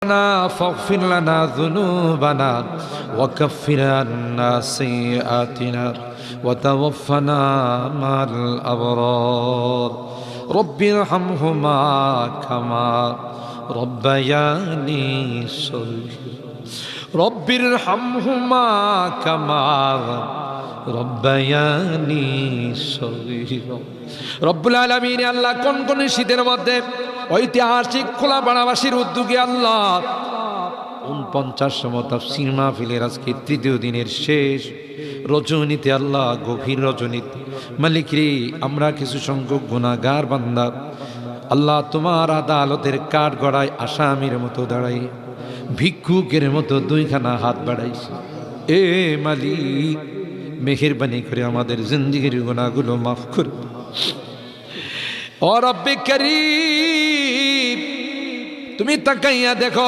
فاغفر لنا ذنوبنا وكفر عنا سيئاتنا وتوفنا مع الأبرار رب ارحمهما كما ربياني صغيرا رب ارحمهما كما রব্বায়ানি সগীরা। রব্বুল আলামিন আল্লাহ কোন শীতের মধ্যে ঐতিহাসিক খোলাপাড়াবাসীর উদ্যোগে আল্লাহ 49তম তাফসীর মাহফিলের আজকে তৃতীয় দিনের শেষ রজনীতে আল্লাহ গভীর রজনীতে মালিক রে আমরা কিছু সংখ্যক গুনাহগার বান্দা আল্লাহ তোমার আদালতের কাঠ গড়ায় আসামির মতো দাঁড়াই ভিক্ষুকের মতো দুইখানা হাত বাড়াইছি। এ মালিক মেহেরবানি করে আমাদের জিন্দেগির গুনাহগুলো মাফ করে ও রব্বে করিম তুমি তাকাইয়া দেখো।